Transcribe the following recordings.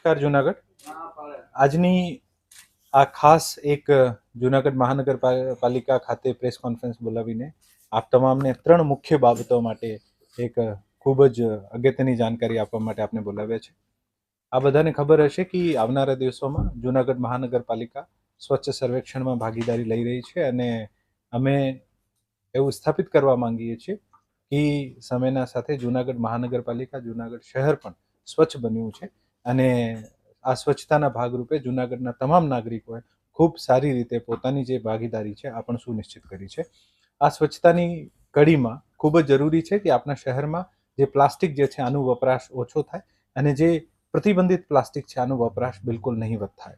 નમસ્કાર જુનાગઢ. આજની આ ખાસ એક જુનાગઢ મહાનગરપાલિકા ખાતે પ્રેસ કોન્ફરન્સ બોલાવીને આપ તમામને 3 મુખ્ય બાબતો માટે એક ખૂબ જ અગત્યની જાણકારી આપવા માટે આપને બોલાવ્યા છે. આ બધાને ખબર હશે કે આવનારા દિવસોમાં જુનાગઢ મહાનગરપાલિકા સ્વચ્છ સર્વેક્ષણમાં ભાગીદારી લઈ રહી છે અને અમે એવું સ્થાપિત કરવા માંગીએ છીએ કે સમયના સાથે જુનાગઢ મહાનગરપાલિકા જુનાગઢ શહેર પણ સ્વચ્છ બન્યું છે અને આ સ્વચ્છતાના ભાગરૂપે જુનાગઢના તમામ નાગરિકોએ ખૂબ સારી રીતે પોતાની જે ભાગીદારી છે આ પણ સુનિશ્ચિત કરી છે. આ સ્વચ્છતાની કડીમાં ખૂબ જ જરૂરી છે કે આપણા શહેરમાં જે પ્લાસ્ટિક જે છે આનો વપરાશ ઓછો થાય અને જે પ્રતિબંધિત પ્લાસ્ટિક છે આનો વપરાશ બિલકુલ નહીવત થાય.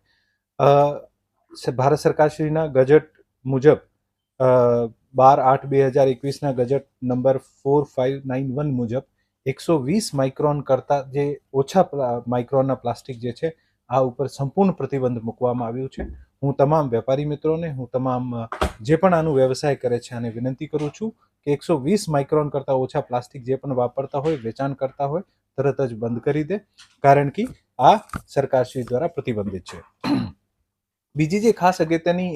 ભારત સરકારશ્રીના ગજેટ મુજબ 12/8/2021ના ગજેટ નંબર 4591 મુજબ 120 માઇક્રોન કરતાં જે ઓછા માઇક્રોનના પ્લાસ્ટિક જે છે આ ઉપર સંપૂર્ણ પ્રતિબંધ મૂકવામાં આવ્યું છે. હું તમામ વેપારી મિત્રોને, હું તમામ જે પણ આનું વ્યવસાય કરે છે આને વિનંતી કરું છું કે 120 માઇક્રોન કરતાં ઓછા પ્લાસ્ટિક જે પણ વાપરતા હોય, વેચાણ કરતા હોય, તરત જ બંધ કરી દે, કારણ કે આ સરકારશ્રી દ્વારા પ્રતિબંધિત છે. બીજી જે ખાસ અગત્યની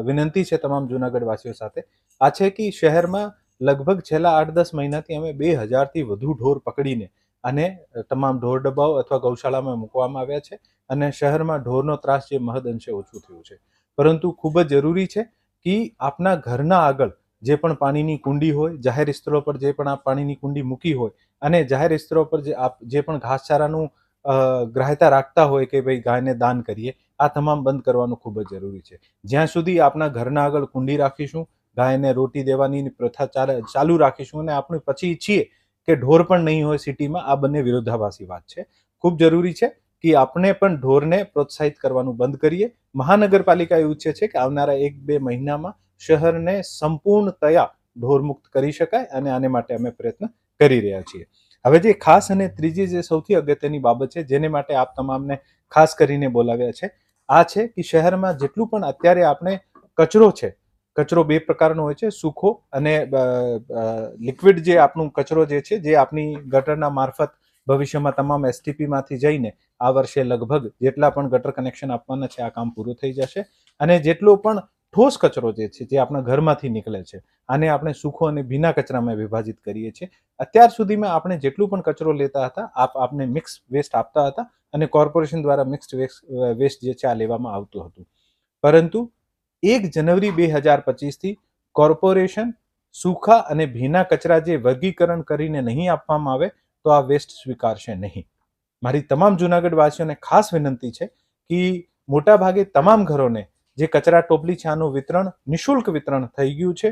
વિનંતી છે તમામ જુનાગઢવાસીઓ સાથે આ છે કે શહેરમાં લગભગ છેલ્લા 8-10 મહિનાથી અમે 2000થી વધુ ઢોર પકડીને અને તમામ ઢોર ડબ્બાઓ અથવા ગૌશાળામાં મૂકવામાં આવ્યા છે અને શહેરમાં ઢોરનો ત્રાસ જે મહદઅંશે ઓછું થયું છે. પરંતુ ખૂબ જ જરૂરી છે કે આપના ઘરના આગળ જે પણ પાણીની કુંડી હોય, જાહેર સ્થળો પર જે પણ આપ પાણીની કુંડી મૂકી હોય અને જાહેર સ્થળો પર જે પણ ઘાસચારાનું ગ્રાહ્યતા રાખતા હોય કે ભાઈ ગાયને દાન કરીએ, આ તમામ બંધ કરવાનું ખૂબ જ જરૂરી છે. જ્યાં સુધી આપણા ઘરના આગળ કુંડી રાખીશું, ગાયને રોટી દેવાની પ્રથા ચાલુ રાખીશું અને આપણે પછી ઈચ્છીએ કે ઢોર પણ નહીં હોય સિટીમાં, આ બંને વિરોધાભાસી વાત છે. ખૂબ જરૂરી છે કે આપણે પણ ઢોરને પ્રોત્સાહિત કરવાનું બંધ કરીએ. મહાનગરપાલિકા એવું ઈચ્છે છે કે આવનારા 1-2 મહિનામાં શહેરને સંપૂર્ણતયા ઢોરમુક્ત કરી શકાય અને આને માટે અમે પ્રયત્ન કરી રહ્યા છીએ. હવે જે ખાસ અને ત્રીજી જે સૌથી અગત્યની બાબત છે જેને માટે આપ તમામને ખાસ કરીને બોલાવ્યા છે આ છે કે શહેરમાં જેટલું પણ અત્યારે આપણે કચરો છે, કચરો 2 પ્રકારનો હોય છે, સૂકો અને લિક્વિડ જે આપણું કચરો જે છે જે આપણી ગટરના મારફત ભવિષ્યમાં તમામ એસટીપીમાંથી જઈને આ વર્ષે લગભગ જેટલા પણ ગટર કનેક્શન આપવાના છે આ કામ પૂરું થઈ જશે અને જેટલો પણ ઠોસ કચરો જે છે જે આપણા ઘરમાંથી નીકળે છે આને આપણે સૂકો અને ભીના કચરામાં વિભાજિત કરીએ છીએ. અત્યાર સુધીમાં આપણે જેટલું પણ કચરો લેતા હતા આપને મિક્સ વેસ્ટ આપતા હતા અને કોર્પોરેશન દ્વારા મિક્સ્ડ વેસ્ટ જે છે આ લેવામાં આવતું હતું. પરંતુ 1 જાન્યુઆરી 2025થી કોર્પોરેશન સૂકા અને ભીના કચરા જે વર્ગીકરણ કરીને નહીં આપવામાં આવે તો આ વેસ્ટ સ્વીકારશે નહીં. મારી તમામ જુનાગઢ વાસીઓને ખાસ વિનંતી છે કે મોટા ભાગે તમામ ઘરોને જે કચરા ટોપલી છે આનું વિતરણ નિઃશુલ્ક વિતરણ થઈ ગયું છે.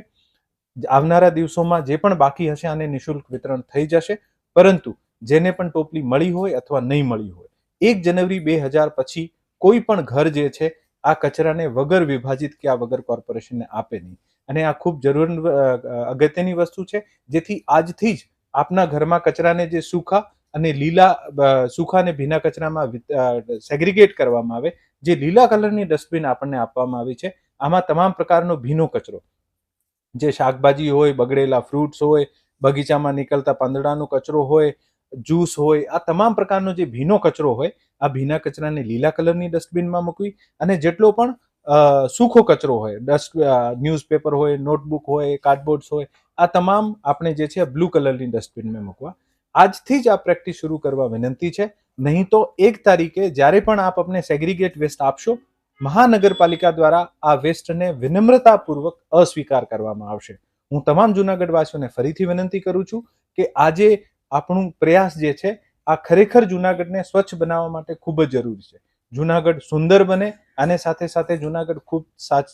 આવનારા દિવસોમાં જે પણ બાકી હશે આને નિઃશુલ્ક વિતરણ થઈ જશે. પરંતુ જેને પણ ટોપલી મળી હોય અથવા નહીં મળી હોય 1 જાન્યુઆરી 2000 પછી કોઈ પણ ઘર જે છે આ કચરાને વગર વિભાજિત કે વગર કોર્પોરેશનને આપે નહીં. અને આ ખૂબ અગત્યની વસ્તુ છે જેથી આજથી જ આપના ઘરમાં કચરાને જે સૂકા અને અને ભીના કચરામાં સેગ્રીગેટ કરવામાં આવે. જે લીલા કલરની ડસ્ટબિન આપણને આપવામાં આવી છે આમાં તમામ પ્રકારનો ભીનો કચરો, જે શાકભાજી હોય, બગડેલા ફ્રૂટ્સ હોય, બગીચામાં નીકળતા પાંદડાનો કચરો હોય, જ્યુસ હોય, આ તમામ પ્રકારનો જે ભીનો કચરો હોય આ ભીના કચરાને લીલા કલરની ડસ્ટબિનમાં મૂકવી અને જેટલો પણ સૂકો કચરો હોય, ન્યૂઝપેપર હોય, નોટબુક હોય, કાર્ડબોર્ડ્સ હોય, આ તમામ આપણે જે છે બ્લુ કલરની ડસ્ટબિનમાં મૂકવા. આજથી જ આ પ્રેક્ટિસ શરૂ કરવા વિનંતી છે. નહીં તો 1 તારીખે જ્યારે પણ આપ અમને સેગ્રીગેટ વેસ્ટ આપશો, મહાનગરપાલિકા દ્વારા આ વેસ્ટને વિનમ્રતાપૂર્વક અસ્વીકાર કરવામાં આવશે. હું તમામ જુનાગઢવાસીઓને ફરીથી વિનંતી કરું છું કે આજે આપણું પ્રયાસ જે છે આ ખરેખર જુનાગઢને સ્વચ્છ બનાવવા માટે ખૂબ જ જરૂરી છે. જુનાગઢ સુંદર બને અને સાથે સાથે જુનાગઢ ખૂબ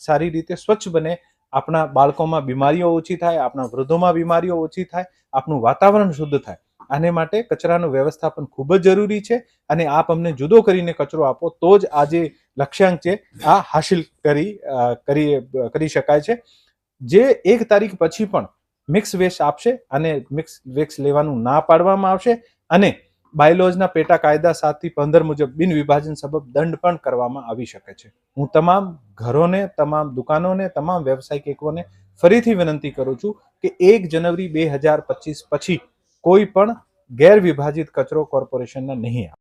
સારી રીતે સ્વચ્છ બને, આપણા બાળકોમાં બીમારીઓ ઓછી થાય, આપણા વૃદ્ધોમાં બીમારીઓ ઓછી થાય, આપણું વાતાવરણ શુદ્ધ થાય. આને માટે કચરાનું વ્યવસ્થાપન ખૂબ જ જરૂરી છે અને આપ અમને જુદો કરીને કચરો આપો તો જ આ જે લક્ષ્યાંક છે આ હાસિલ કરી શકાય છે. જે 1 તારીખ પછી પણ મિક્સ વેસ્ટ આપશે અને મિક્સ વેસ્ટ લેવાનું ના પાડવામાં આવશે અને બાયલોઝના પેટા કાયદા 7-15 મુજબ બિન વિભાજન સબબ દંડ પણ કરવામાં આવી શકે છે. હું તમામ ઘરોને, તમામ દુકાનોને, તમામ વ્યવસાયિક એકમોને ફરીથી વિનંતી કરું છું કે 1 જાન્યુઆરી 2025 પછી કોઈ પણ ગેરવિભાજિત કચરો કોર્પોરેશનને નહીં આપે.